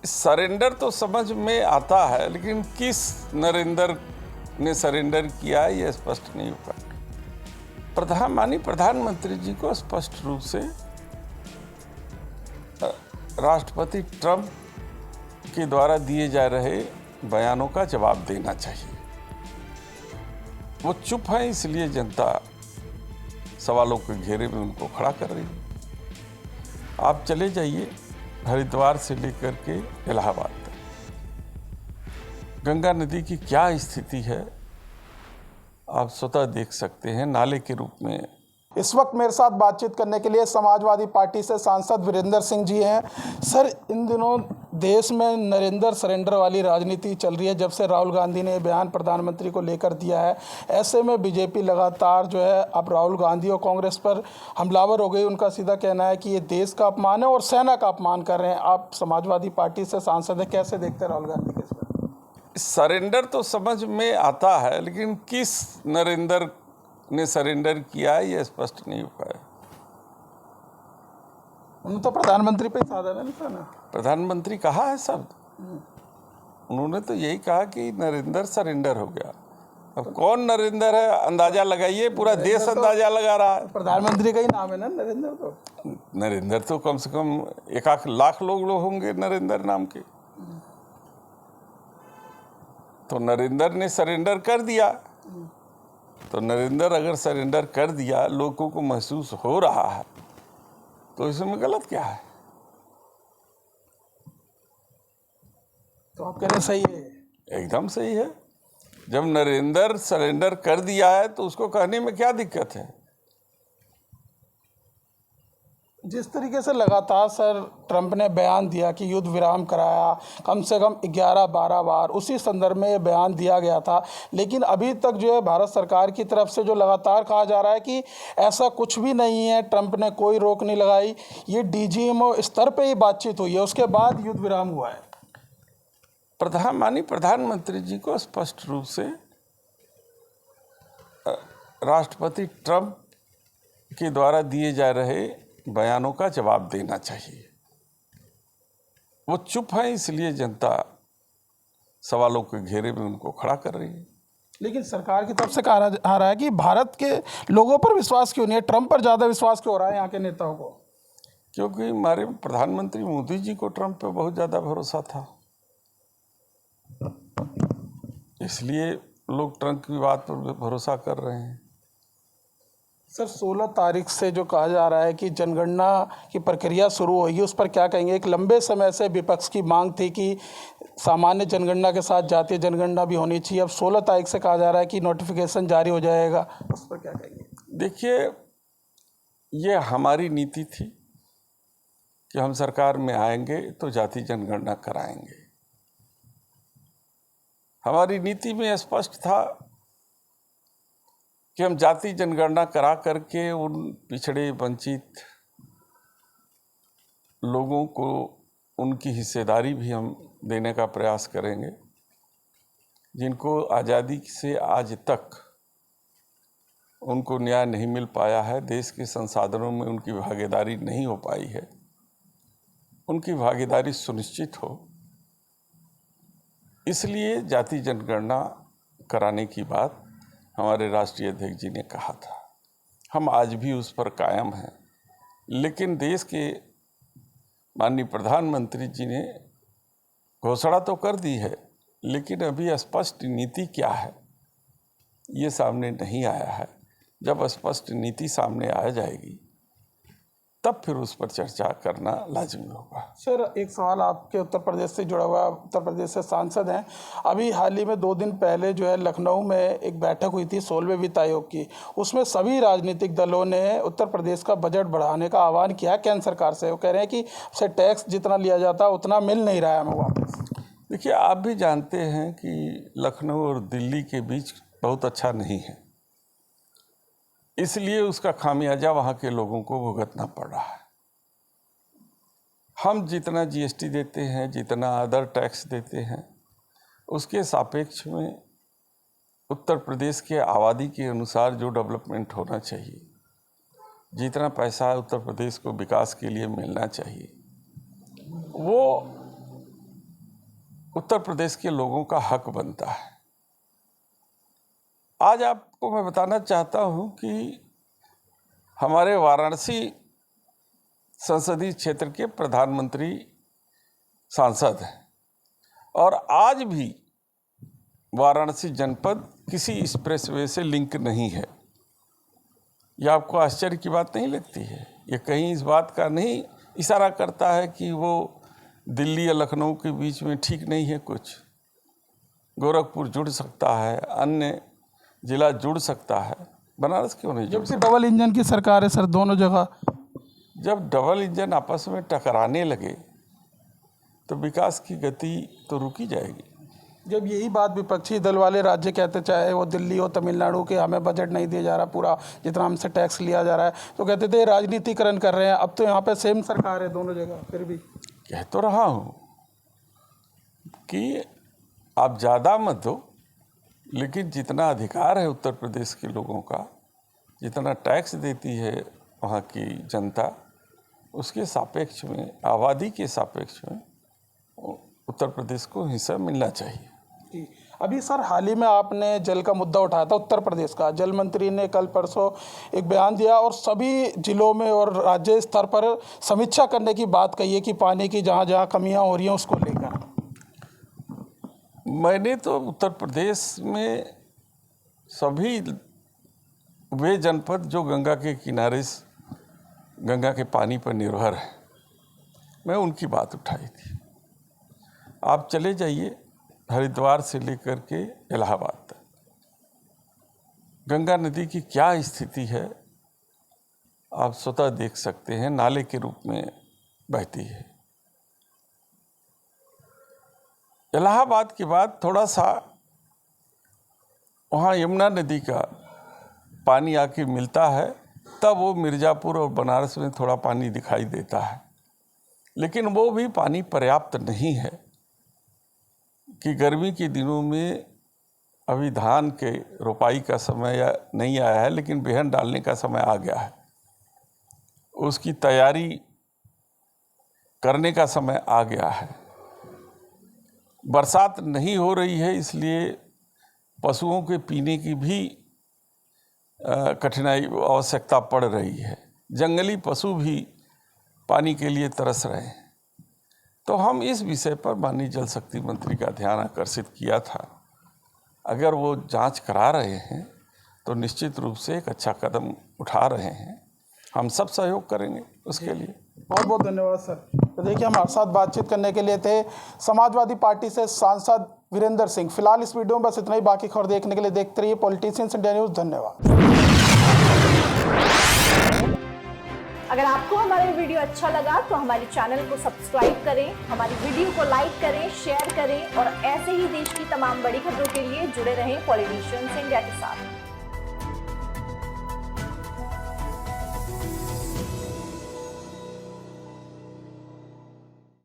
Surrender तो समझ में आता है, लेकिन किस नरेंद्र ने सरेंडर किया है यह स्पष्ट नहीं हो पाया। माननीय प्रधानमंत्री जी को स्पष्ट रूप से राष्ट्रपति ट्रंप के द्वारा दिए जा रहे बयानों का जवाब देना चाहिए। वो चुप है, इसलिए जनता सवालों के घेरे में उनको खड़ा कर रही है। आप चले जाइए हरिद्वार से लेकर के इलाहाबाद तक, गंगा नदी की क्या स्थिति है आप स्वतः देख सकते हैं, नाले के रूप में। इस वक्त मेरे साथ बातचीत करने के लिए समाजवादी पार्टी से सांसद वीरेंद्र सिंह जी हैं। सर, इन दिनों देश में नरेंद्र सरेंडर वाली राजनीति चल रही है। जब से राहुल गांधी ने बयान प्रधानमंत्री को लेकर दिया है, ऐसे में बीजेपी लगातार जो है अब राहुल गांधी और कांग्रेस पर हमलावर हो गई। उनका सीधा कहना है कि ये देश का अपमान है और सेना का अपमान कर रहे हैं। आप समाजवादी पार्टी से सांसद हैं, कैसे देखते हैं राहुल गांधी के इसमें? सरेंडर तो समझ में आता है, लेकिन किस नरेंद्र ने सरेंडर किया है यह स्पष्ट नहीं हो पाया। उन्होंने तो प्रधानमंत्री पे साधा नहीं था ना। प्रधानमंत्री कहा है शब्द, उन्होंने तो यही कहा कि नरेंद्र सरेंडर हो गया। अब कौन नरेंद्र है अंदाजा लगाइए, पूरा देश अंदाजा लगा रहा है। प्रधानमंत्री का ही नाम है ना नरेंद्र। तो नरेंद्र तो कम से कम 1 लाख लोग होंगे नरेंद्र नाम के। तो नरेंद्र ने सरेंडर कर दिया, तो नरेंद्र अगर सरेंडर कर दिया, लोगों को महसूस हो रहा है, तो इसमें गलत क्या है? तो आप कह रहे हैं सही है? एकदम सही है। जब नरेंद्र सरेंडर कर दिया है तो उसको कहने में क्या दिक्कत है? जिस तरीके से लगातार सर ट्रंप ने बयान दिया कि युद्ध विराम कराया, कम से कम 11-12 बार उसी संदर्भ में ये बयान दिया गया था, लेकिन अभी तक जो है भारत सरकार की तरफ से जो लगातार कहा जा रहा है कि ऐसा कुछ भी नहीं है, ट्रंप ने कोई रोक नहीं लगाई, ये डीजीएमओ स्तर पे ही बातचीत हुई है, उसके बाद युद्ध विराम हुआ है। माननीय प्रधानमंत्री जी को स्पष्ट रूप से राष्ट्रपति ट्रंप के द्वारा दिए जा रहे बयानों का जवाब देना चाहिए। वो चुप है, इसलिए जनता सवालों के घेरे में उनको खड़ा कर रही है। लेकिन सरकार की तरफ से कहा जा रहा है कि भारत के लोगों पर विश्वास क्यों नहीं है, ट्रंप पर ज़्यादा विश्वास क्यों हो रहा है यहाँ के नेताओं को? क्योंकि हमारे प्रधानमंत्री मोदी जी को ट्रंप पे बहुत ज़्यादा भरोसा था, इसलिए लोग ट्रंप की बात पर भरोसा कर रहे हैं। सर, 16 तारीख से जो कहा जा रहा है कि जनगणना की प्रक्रिया शुरू होगी, उस पर क्या कहेंगे? एक लंबे समय से विपक्ष की मांग थी कि सामान्य जनगणना के साथ जातीय जनगणना भी होनी चाहिए। अब 16 तारीख से कहा जा रहा है कि नोटिफिकेशन जारी हो जाएगा, उस पर क्या कहेंगे? देखिए, ये हमारी नीति थी कि हम सरकार में आएंगे तो जातीय जनगणना कराएंगे। हमारी नीति में स्पष्ट था कि हम जाति जनगणना करा करके उन पिछड़े वंचित लोगों को उनकी हिस्सेदारी भी हम देने का प्रयास करेंगे, जिनको आज़ादी से आज तक उनको न्याय नहीं मिल पाया है, देश के संसाधनों में उनकी भागीदारी नहीं हो पाई है, उनकी भागीदारी सुनिश्चित हो। इसलिए जाति जनगणना कराने की बात हमारे राष्ट्रीय अध्यक्ष जी ने कहा था। हम आज भी उस पर कायम हैं, लेकिन देश के माननीय प्रधानमंत्री जी ने घोषणा तो कर दी है, लेकिन अभी स्पष्ट नीति क्या है ये सामने नहीं आया है। जब स्पष्ट नीति सामने आ जाएगी तब फिर उस पर चर्चा करना लाजमी होगा। सर, एक सवाल आपके उत्तर प्रदेश से जुड़ा हुआ, उत्तर प्रदेश से सांसद हैं। अभी हाल ही में 2 दिन पहले जो है लखनऊ में एक बैठक हुई थी 16वें वित्त आयोग की, उसमें सभी राजनीतिक दलों ने उत्तर प्रदेश का बजट बढ़ाने का आह्वान किया केंद्र सरकार से। वो कह रहे हैं कि उससे टैक्स जितना लिया जाता उतना मिल नहीं रहा है हमें वापस। देखिए, आप भी जानते हैं कि लखनऊ और दिल्ली के बीच बहुत अच्छा नहीं है, इसलिए उसका खामियाजा वहाँ के लोगों को भुगतना पड़ रहा है। हम जितना जीएसटी देते हैं, जितना अदर टैक्स देते हैं, उसके सापेक्ष में उत्तर प्रदेश के आबादी के अनुसार जो डेवलपमेंट होना चाहिए, जितना पैसा उत्तर प्रदेश को विकास के लिए मिलना चाहिए, वो उत्तर प्रदेश के लोगों का हक बनता है। आज आपको मैं बताना चाहता हूं कि हमारे वाराणसी संसदीय क्षेत्र के प्रधानमंत्री सांसद हैं और आज भी वाराणसी जनपद किसी एक्सप्रेसवे से लिंक नहीं है। यह आपको आश्चर्य की बात नहीं लगती है? ये कहीं इस बात का नहीं इशारा करता है कि वो दिल्ली या लखनऊ के बीच में ठीक नहीं है? कुछ गोरखपुर जुड़ सकता है, अन्य जिला जुड़ सकता है, बनारस क्यों नहीं जुड़ जब से डबल इंजन की सरकार है सर दोनों जगह, जब डबल इंजन आपस में टकराने लगे तो विकास की गति तो रुकी जाएगी। जब यही बात विपक्षी दल वाले राज्य कहते, चाहे वो दिल्ली हो तमिलनाडु के, हमें बजट नहीं दिया जा रहा पूरा जितना हमसे टैक्स लिया जा रहा है, तो कहते थे राजनीतिकरण कर रहे हैं। अब तो यहाँ पे सेम सरकार है दोनों जगह। फिर भी कह तो रहा हूँ कि आप ज़्यादा मत दो, लेकिन जितना अधिकार है उत्तर प्रदेश के लोगों का, जितना टैक्स देती है वहाँ की जनता, उसके सापेक्ष में, आबादी के सापेक्ष में उत्तर प्रदेश को हिस्सा मिलना चाहिए। अभी सर हाल ही में आपने जल का मुद्दा उठाया था, उत्तर प्रदेश का जल मंत्री ने कल परसों एक बयान दिया और सभी जिलों में और राज्य स्तर पर समीक्षा करने की बात कही है कि पानी की जहाँ जहाँ कमियाँ हो रही हैं उसको लेकर। मैंने तो उत्तर प्रदेश में सभी वे जनपद जो गंगा के किनारे, गंगा के पानी पर निर्भर है, मैं उनकी बात उठाई थी। आप चले जाइए हरिद्वार से लेकर के इलाहाबाद तक, गंगा नदी की क्या स्थिति है आप स्वतः देख सकते हैं। नाले के रूप में बहती है। इलाहाबाद के बाद थोड़ा सा वहाँ यमुना नदी का पानी आके मिलता है, तब वो मिर्ज़ापुर और बनारस में थोड़ा पानी दिखाई देता है, लेकिन वो भी पानी पर्याप्त नहीं है कि गर्मी के दिनों में, अभी धान के रोपाई का समय या नहीं आया है, लेकिन बिहन डालने का समय आ गया है, उसकी तैयारी करने का समय आ गया है। बरसात नहीं हो रही है, इसलिए पशुओं के पीने की भी कठिनाई, आवश्यकता पड़ रही है। जंगली पशु भी पानी के लिए तरस रहे हैं। तो हम इस विषय पर माननीय जल शक्ति मंत्री का ध्यान आकर्षित किया था। अगर वो जांच करा रहे हैं तो निश्चित रूप से एक अच्छा कदम उठा रहे हैं, हम सब सहयोग करेंगे उसके लिए। बहुत बहुत धन्यवाद सर। तो देखिए, हमारे साथ बातचीत करने के लिए थे समाजवादी पार्टी से सांसद वीरेंद्र सिंह। फिलहाल इस वीडियो में बस इतना ही। बाकी खबर देखने के लिए देखते रहिए पॉलिटिशियंस इंडिया न्यूज़। धन्यवाद। अगर आपको हमारा वीडियो अच्छा लगा तो हमारे चैनल को सब्सक्राइब करें, हमारी वीडियो को लाइक करें, शेयर करें और ऐसे ही देश की तमाम बड़ी खबरों के लिए जुड़े रहें पॉलिटिशियंस इंडिया के साथ।